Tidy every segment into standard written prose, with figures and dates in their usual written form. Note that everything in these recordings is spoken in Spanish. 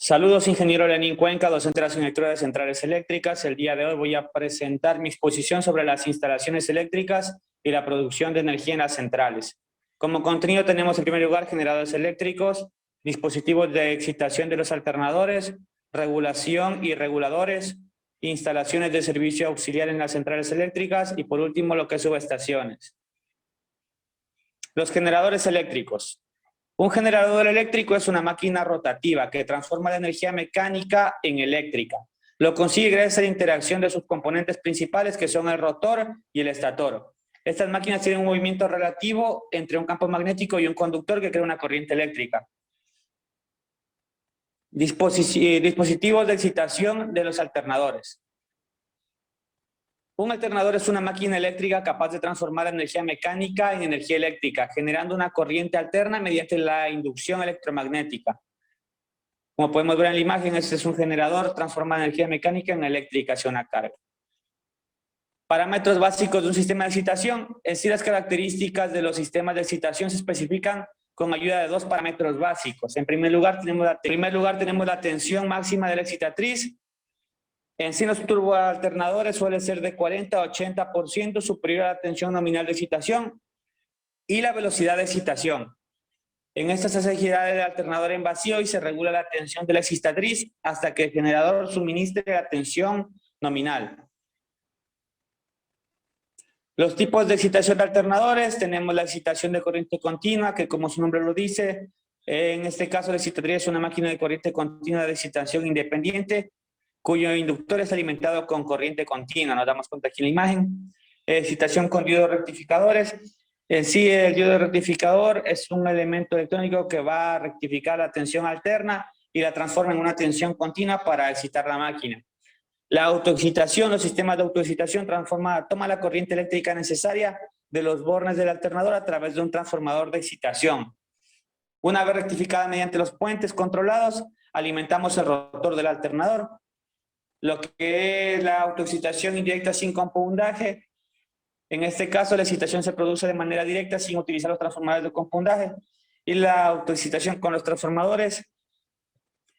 Saludos, ingeniero Lenín Cuenca, docente de la Asignatura de Centrales Eléctricas. El día de hoy voy a presentar mi exposición sobre las instalaciones eléctricas y la producción de energía en las centrales. Como contenido tenemos en primer lugar generadores eléctricos, dispositivos de excitación de los alternadores, regulación y reguladores, instalaciones de servicio auxiliar en las centrales eléctricas y por último lo que es subestaciones. Los generadores eléctricos. Un generador eléctrico es una máquina rotativa que transforma la energía mecánica en eléctrica. Lo consigue gracias a la interacción de sus componentes principales, que son el rotor y el estator. Estas máquinas tienen un movimiento relativo entre un campo magnético y un conductor que crea una corriente eléctrica. Dispositivos de excitación de los alternadores. Un alternador es una máquina eléctrica capaz de transformar la energía mecánica en energía eléctrica, generando una corriente alterna mediante la inducción electromagnética. Como podemos ver en la imagen, este es un generador, transforma energía mecánica en eléctrica hacia una carga. Parámetros básicos de un sistema de excitación. En sí, las características de los sistemas de excitación se especifican con ayuda de dos parámetros básicos. En primer lugar, tenemos la tensión máxima de la excitatriz. En sí, los turboalternadores suele ser de 40 a 80% superior a la tensión nominal de excitación y la velocidad de excitación. En esta se gira el alternador en vacío y se regula la tensión de la excitatriz hasta que el generador suministre la tensión nominal. Los tipos de excitación de alternadores, tenemos la excitación de corriente continua, que como su nombre lo dice, en este caso la excitatriz es una máquina de corriente continua de excitación independiente, cuyo inductor es alimentado con corriente continua. Nos damos cuenta aquí en la imagen. Excitación con diodos rectificadores. En sí, el diodo rectificador es un elemento electrónico que va a rectificar la tensión alterna y la transforma en una tensión continua para excitar la máquina. La autoexcitación, los sistemas de autoexcitación toma la corriente eléctrica necesaria de los bornes del alternador a través de un transformador de excitación. Una vez rectificada mediante los puentes controlados, alimentamos el rotor del alternador. Lo que es la autoexcitación indirecta sin compundaje. En este caso, la excitación se produce de manera directa sin utilizar los transformadores de compundaje. Y la autoexcitación con los transformadores.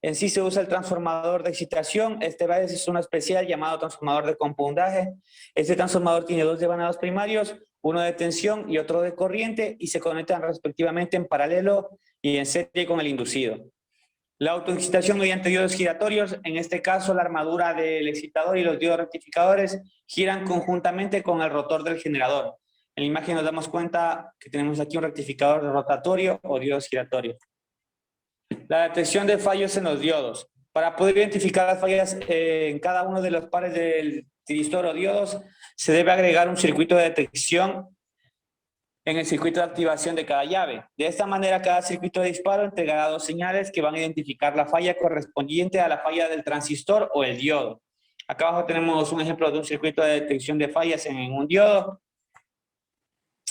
En sí se usa el transformador de excitación. Este es uno especial llamado transformador de compundaje. Este transformador tiene dos devanados primarios, uno de tensión y otro de corriente, y se conectan respectivamente en paralelo y en serie con el inducido. La autoexcitación mediante diodos giratorios, en este caso la armadura del excitador y los diodos rectificadores giran conjuntamente con el rotor del generador. En la imagen nos damos cuenta que tenemos aquí un rectificador rotatorio o diodos giratorios. La detección de fallos en los diodos. Para poder identificar las fallas en cada uno de los pares del tiristor o diodos, se debe agregar un circuito de detección en el circuito de activación de cada llave. De esta manera, cada circuito de disparo entregará dos señales que van a identificar la falla correspondiente a la falla del transistor o el diodo. Acá abajo tenemos un ejemplo de un circuito de detección de fallas en un diodo.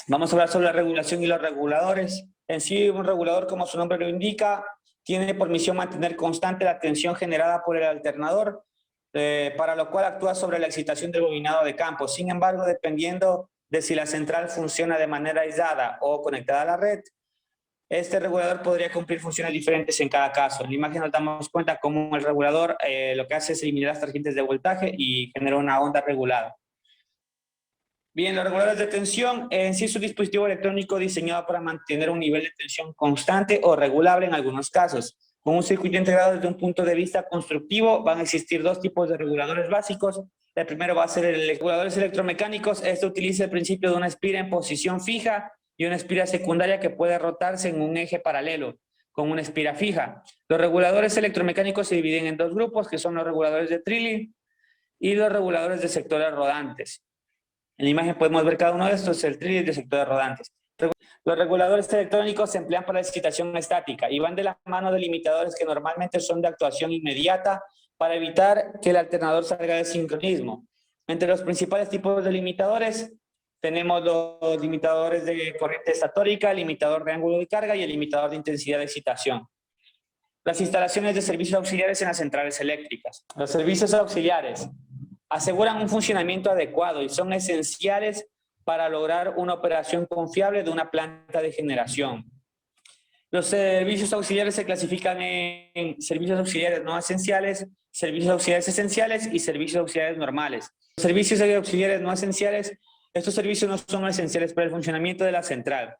Vamos a hablar sobre la regulación y los reguladores. En sí, un regulador, como su nombre lo indica, tiene por misión mantener constante la tensión generada por el alternador, para lo cual actúa sobre la excitación del bobinado de campo. Sin embargo, dependiendo de si la central funciona de manera aislada o conectada a la red, este regulador podría cumplir funciones diferentes en cada caso. En la imagen nos damos cuenta cómo el regulador lo que hace es eliminar las tangentes de voltaje y genera una onda regulada. Bien, los reguladores de tensión en sí es un dispositivo electrónico diseñado para mantener un nivel de tensión constante o regulable en algunos casos. Con un circuito integrado desde un punto de vista constructivo van a existir dos tipos de reguladores básicos. El primero va a ser el reguladores electromecánicos. Este utiliza el principio de una espira en posición fija y una espira secundaria que puede rotarse en un eje paralelo con una espira fija. Los reguladores electromecánicos se dividen en dos grupos, que son los reguladores de Trilling y los reguladores de sectores rodantes. En la imagen podemos ver cada uno de estos, el Trilling de sectores rodantes. Los reguladores electrónicos se emplean para la excitación estática y van de la mano de limitadores que normalmente son de actuación inmediata para evitar que el alternador salga de sincronismo. Entre los principales tipos de limitadores tenemos los limitadores de corriente estatórica, el limitador de ángulo de carga y el limitador de intensidad de excitación. Las instalaciones de servicios auxiliares en las centrales eléctricas. Los servicios auxiliares aseguran un funcionamiento adecuado y son esenciales para lograr una operación confiable de una planta de generación. Los servicios auxiliares se clasifican en servicios auxiliares no esenciales, servicios auxiliares esenciales y servicios auxiliares normales. Los servicios auxiliares no esenciales, estos servicios no son esenciales para el funcionamiento de la central.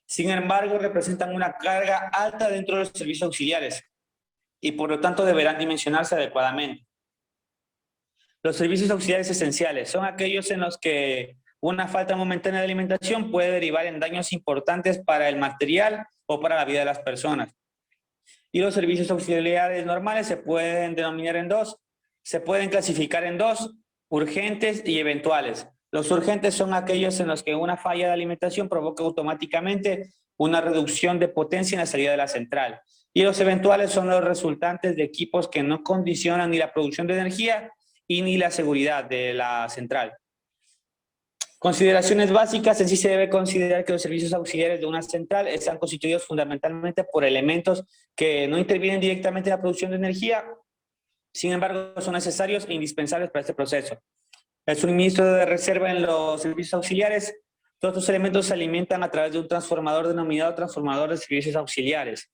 Sin embargo, representan una carga alta dentro de los servicios auxiliares y por lo tanto deberán dimensionarse adecuadamente. Los servicios auxiliares esenciales son aquellos en los que una falta momentánea de alimentación puede derivar en daños importantes para el material o para la vida de las personas. Y los servicios auxiliares normales se pueden denominar en dos, se pueden clasificar en dos, urgentes y eventuales. Los urgentes son aquellos en los que una falla de alimentación provoca automáticamente una reducción de potencia en la salida de la central. Y los eventuales son los resultantes de equipos que no condicionan ni la producción de energía y ni la seguridad de la central. Consideraciones básicas: en sí se debe considerar que los servicios auxiliares de una central están constituidos fundamentalmente por elementos que no intervienen directamente en la producción de energía, sin embargo son necesarios e indispensables para este proceso. El suministro de reserva en los servicios auxiliares: todos estos elementos se alimentan a través de un transformador denominado transformador de servicios auxiliares.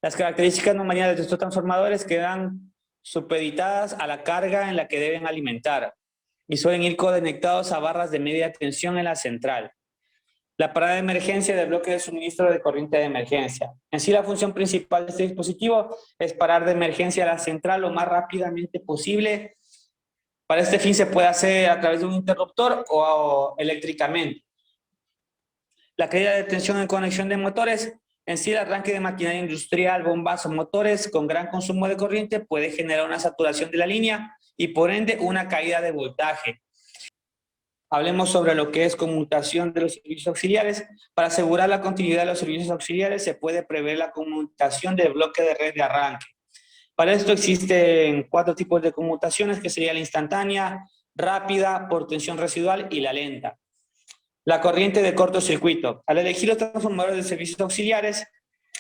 Las características nominales de estos transformadores quedan supeditadas a la carga en la que deben alimentar y suelen ir conectados a barras de media tensión en la central. La parada de emergencia del bloque de suministro de corriente de emergencia. En sí, la función principal de este dispositivo es parar de emergencia a la central lo más rápidamente posible. Para este fin se puede hacer a través de un interruptor o eléctricamente. La caída de tensión en conexión de motores. En sí, el arranque de maquinaria industrial, bombas o motores con gran consumo de corriente puede generar una saturación de la línea y por ende una caída de voltaje. Hablemos sobre lo que es conmutación de los servicios auxiliares. Para asegurar la continuidad de los servicios auxiliares se puede prever la conmutación del bloque de red de arranque. Para esto existen 4 tipos de conmutaciones, que sería la instantánea, rápida, por tensión residual y la lenta. La corriente de cortocircuito. Al elegir los transformadores de servicios auxiliares,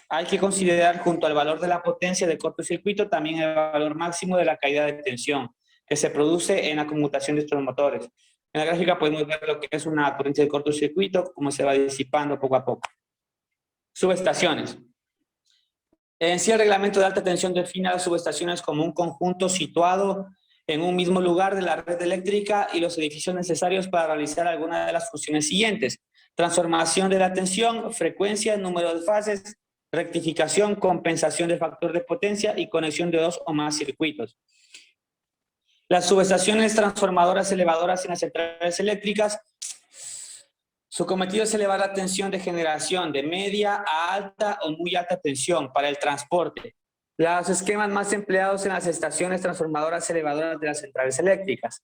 hay que considerar junto al valor de la potencia de cortocircuito también el valor máximo de la caída de tensión que se produce en la conmutación de estos motores. En la gráfica podemos ver lo que es una corriente de cortocircuito, cómo se va disipando poco a poco. Subestaciones. En sí, el reglamento de alta tensión define a las subestaciones como un conjunto situado en un mismo lugar de la red eléctrica y los edificios necesarios para realizar alguna de las funciones siguientes: transformación de la tensión, frecuencia, número de fases, rectificación, compensación del factor de potencia y conexión de 2 o más circuitos. Las subestaciones transformadoras elevadoras en las centrales eléctricas, su cometido es elevar la tensión de generación de media a alta o muy alta tensión para el transporte. Los esquemas más empleados en las estaciones transformadoras elevadoras de las centrales eléctricas.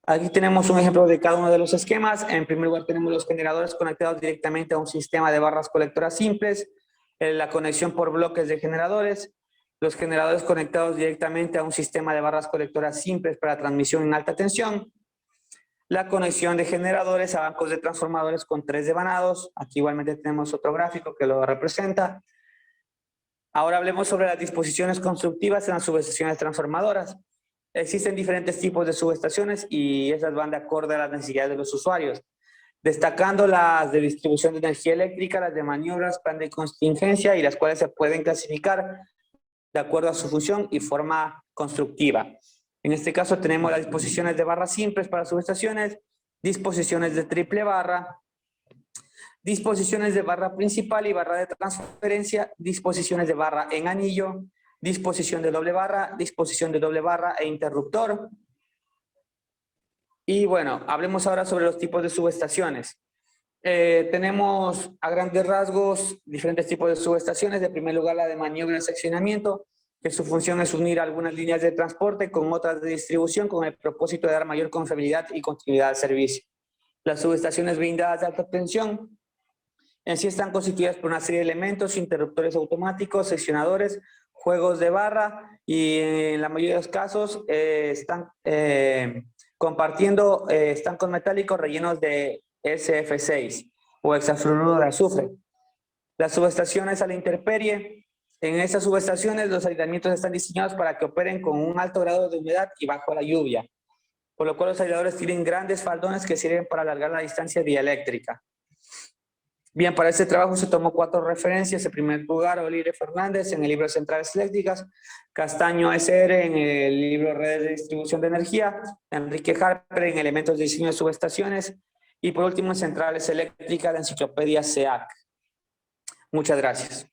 Aquí tenemos un ejemplo de cada uno de los esquemas. En primer lugar tenemos los generadores conectados directamente a un sistema de barras colectoras simples, la conexión por bloques de generadores, los generadores conectados directamente a un sistema de barras colectoras simples para transmisión en alta tensión, la conexión de generadores a bancos de transformadores con 3 devanados. Aquí igualmente tenemos otro gráfico que lo representa. Ahora hablemos sobre las disposiciones constructivas en las subestaciones transformadoras. Existen diferentes tipos de subestaciones y esas van de acuerdo a las necesidades de los usuarios, destacando las de distribución de energía eléctrica, las de maniobras, plan de contingencia, y las cuales se pueden clasificar de acuerdo a su función y forma constructiva. En este caso tenemos las disposiciones de barras simples para subestaciones, disposiciones de triple barra, disposiciones de barra principal y barra de transferencia, disposiciones de barra en anillo, disposición de doble barra e interruptor. Y bueno, hablemos ahora sobre los tipos de subestaciones. Tenemos a grandes rasgos diferentes tipos de subestaciones. De primer lugar, la de maniobra y seccionamiento, que su función es unir algunas líneas de transporte con otras de distribución con el propósito de dar mayor confiabilidad y continuidad al servicio. Las subestaciones blindadas de alta tensión en sí están constituidas por una serie de elementos: interruptores automáticos, seccionadores, juegos de barra, y en la mayoría de los casos están compartiendo estancos metálicos rellenos de SF6 o hexafluoruro de azufre. Las subestaciones a la intemperie. En estas subestaciones los aislamientos están diseñados para que operen con un alto grado de humedad y bajo la lluvia, por lo cual los aisladores tienen grandes faldones que sirven para alargar la distancia dieléctrica. Bien, para este trabajo se tomó 4 referencias. En primer lugar, Olire Fernández en el libro Centrales Eléctricas, Castaño SR en el libro Redes de Distribución de Energía, Enrique Harper en Elementos de Diseño de Subestaciones y por último en Centrales Eléctricas, la enciclopedia SEAC. Muchas gracias.